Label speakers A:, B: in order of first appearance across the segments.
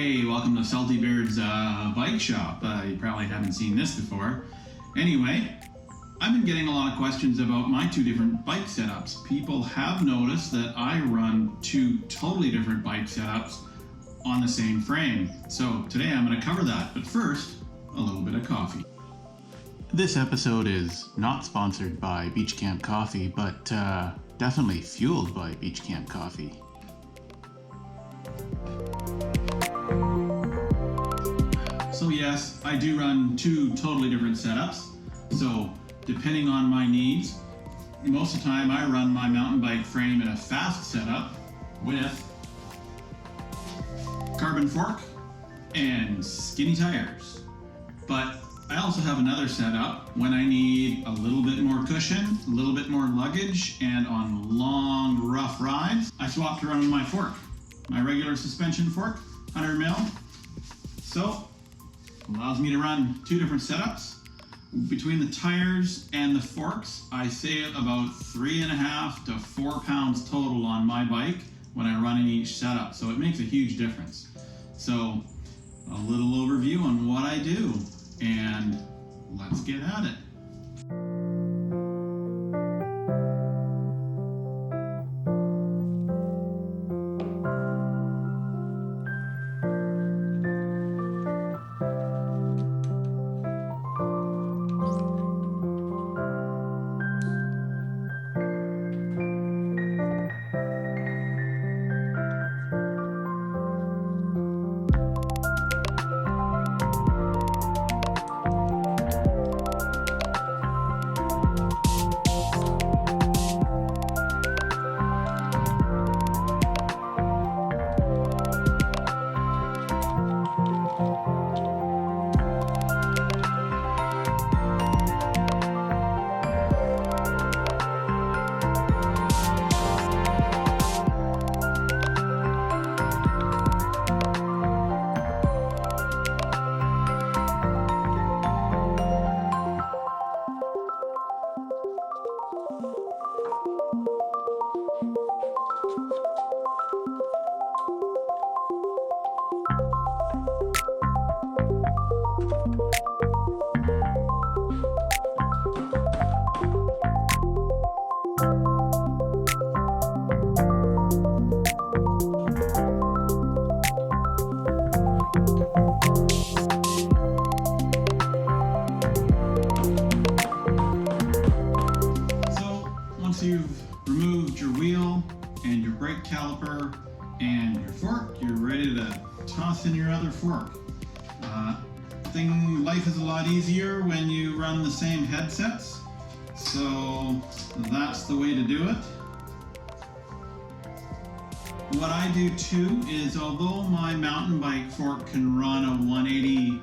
A: Hey, welcome to Salty Beard's bike shop. You probably haven't seen this before. Anyway, I've been getting a lot of questions about my two different bike setups. People have noticed that I run two totally different bike setups on the same frame. So today I'm going to cover that, but first, a little bit of coffee. This episode is not sponsored by Beach Camp Coffee, but definitely fueled by Beach Camp Coffee. So yes, I do run two totally different setups. So depending on my needs, most of the time I run my mountain bike frame in a fast setup with carbon fork and skinny tires. But I also have another setup when I need a little bit more cushion, a little bit more luggage, and on long, rough rides, I swap to run with my fork. My regular suspension fork, 100 mil. So, allows me to run two different setups. Between the tires and the forks, I save about 3.5 to 4 pounds total on my bike when I run in each setup. So it makes a huge difference. So, a little overview on what I do, and let's get at it. Once you've removed your wheel and your brake caliper and your fork, you're ready to toss in your other fork. Life is a lot easier when you run the same headsets, so that's the way to do it. What I do too is, although my mountain bike fork can run a 180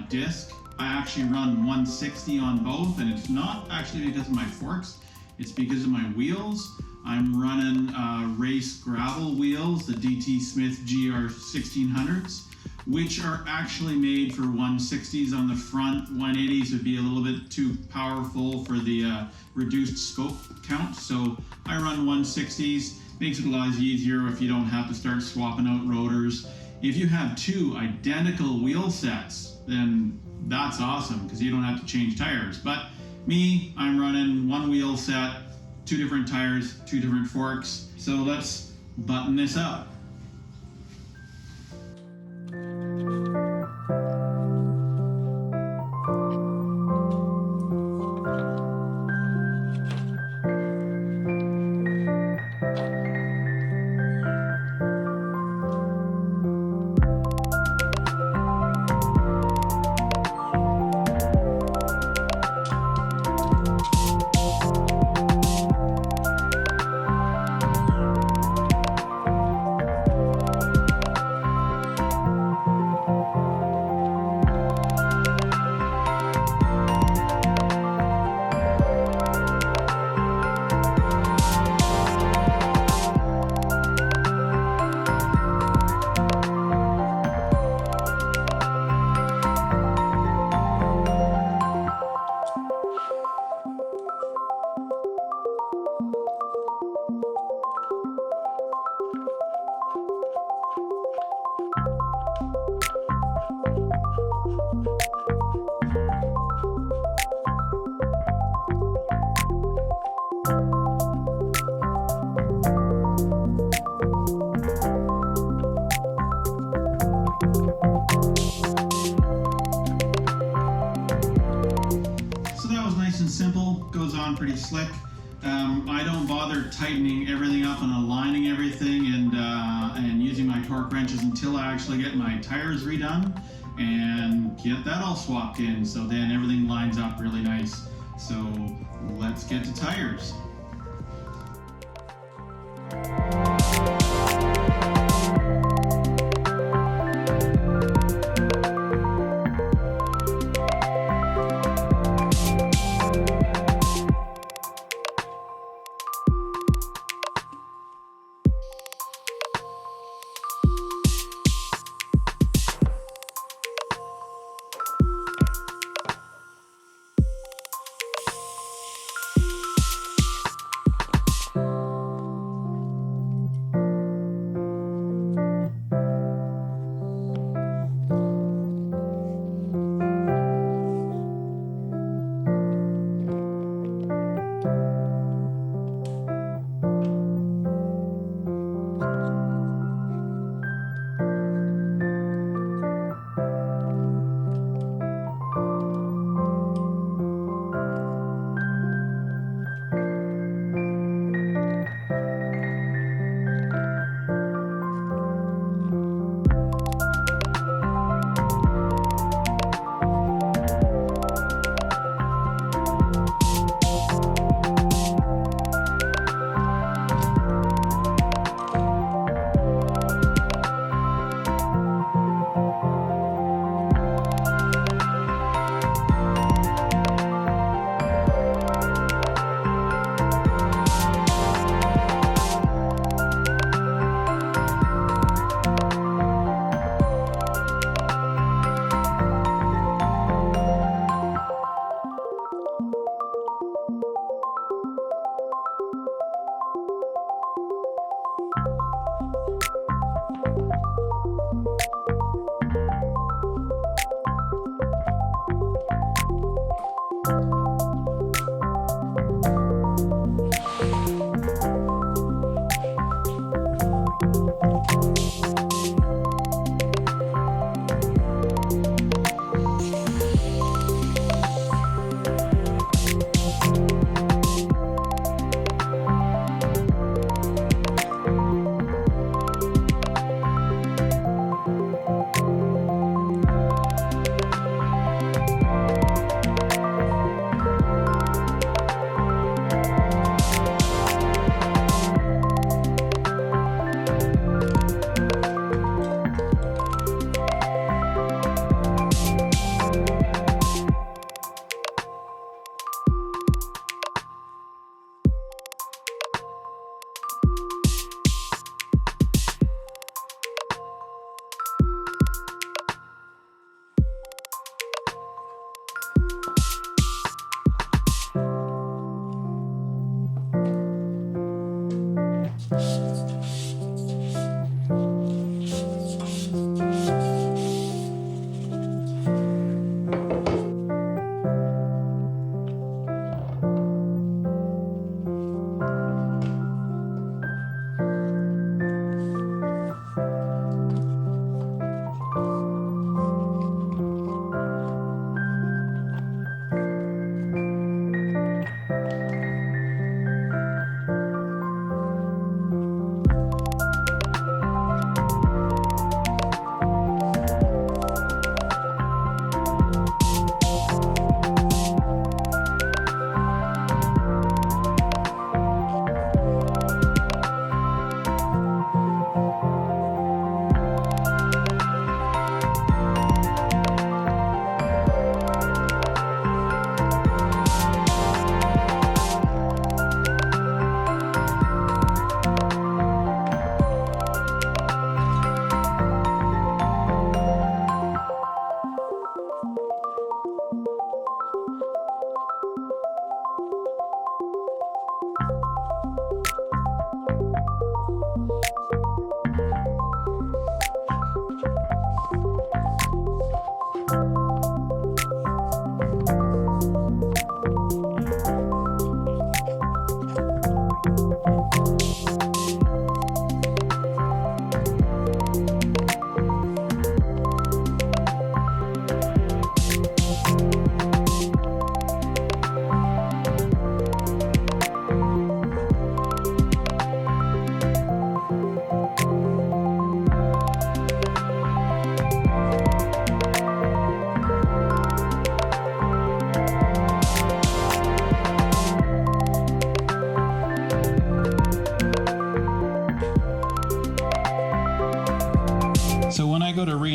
A: disc, I actually run 160 on both, and it's not actually because of my forks. It's because of my wheels. I'm running race gravel wheels, the DT Smith GR 1600s, which are actually made for 160s on the front. 180s would be a little bit too powerful for the reduced spoke count. So I run 160s. Makes it a lot easier if you don't have to start swapping out rotors. If you have two identical wheel sets, then that's awesome because you don't have to change tires. But me, I'm running one wheel set, two different tires, two different forks. So let's button this up. nice and simple, goes on pretty slick. I don't bother tightening everything up and aligning everything and using my torque wrenches until I actually get my tires redone and get that all swapped in, so then everything lines up really nice. So let's get to tires.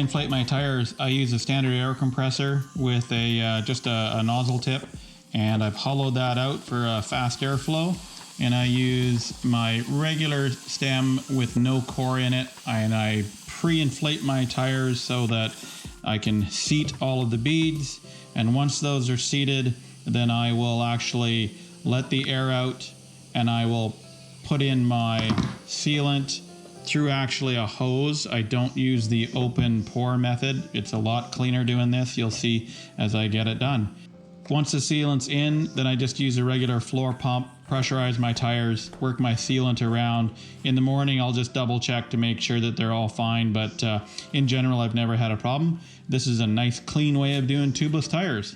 A: pre-inflate my tires, I use a standard air compressor with just a nozzle tip, and I've hollowed that out for a fast airflow. And I use my regular stem with no core in it, and I pre-inflate my tires so that I can seat all of the beads. And once those are seated, then I will actually let the air out, and I will put in my sealant through actually a hose. I don't use the open pour method. It's a lot cleaner doing this. You'll see as I get it done. Once the sealant's in, then I just use a regular floor pump, pressurize my tires, work my sealant around. In the morning, I'll just double check to make sure that they're all fine, but in general, I've never had a problem. This is a nice clean way of doing tubeless tires.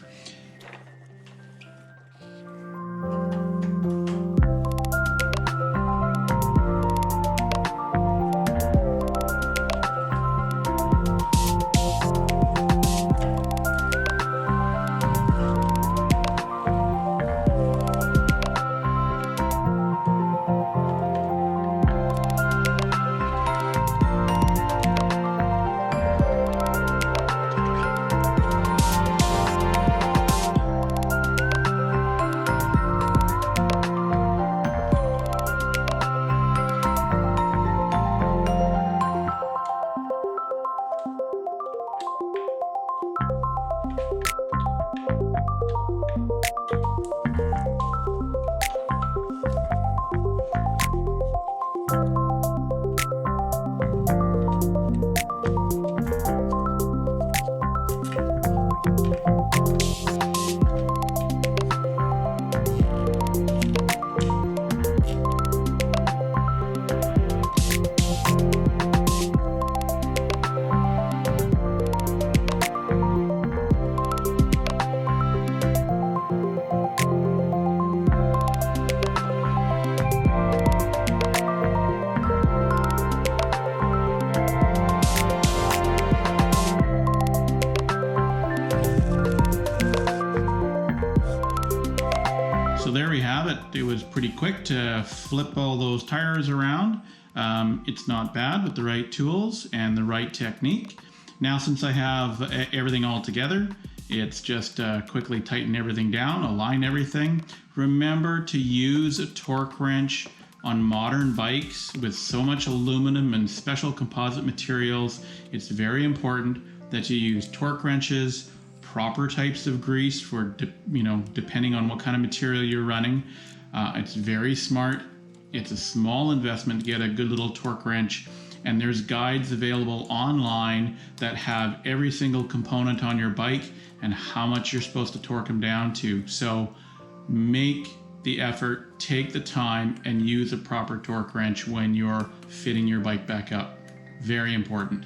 A: So there we have it. It was pretty quick to flip all those tires around. It's not bad with the right tools and the right technique. Now, since I have everything all together, it's just quickly tighten everything down, align everything. Remember to use a torque wrench on modern bikes with so much aluminum and special composite materials. It's very important that you use torque wrenches, proper types of grease for, depending on what kind of material you're running. It's very smart. It's a small investment to get a good little torque wrench, and there's guides available online that have every single component on your bike and how much you're supposed to torque them down to. So make the effort, take the time, and use a proper torque wrench when you're fitting your bike back up. Very important.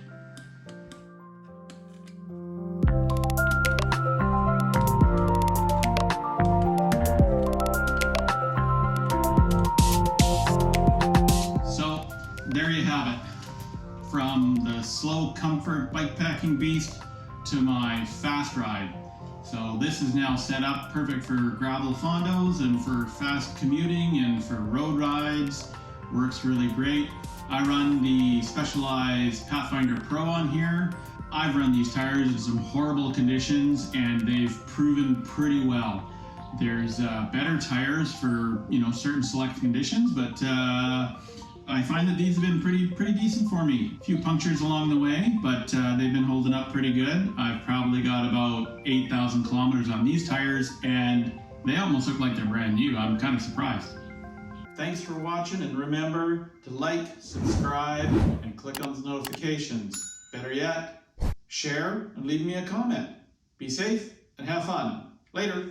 A: There you have it. From the slow comfort bikepacking beast to my fast ride. So this is now set up perfect for gravel fondos and for fast commuting and for road rides. Works really great. I run the Specialized Pathfinder Pro on here. I've run these tires in some horrible conditions and they've proven pretty well. There's better tires for certain select conditions, but I find that these have been pretty decent for me. A few punctures along the way, but they've been holding up pretty good. I've probably got about 8,000 kilometers on these tires, and they almost look like they're brand new. I'm kind of surprised. Thanks for watching, and remember to like, subscribe, and click on the notifications. Better yet, share and leave me a comment. Be safe and have fun. Later.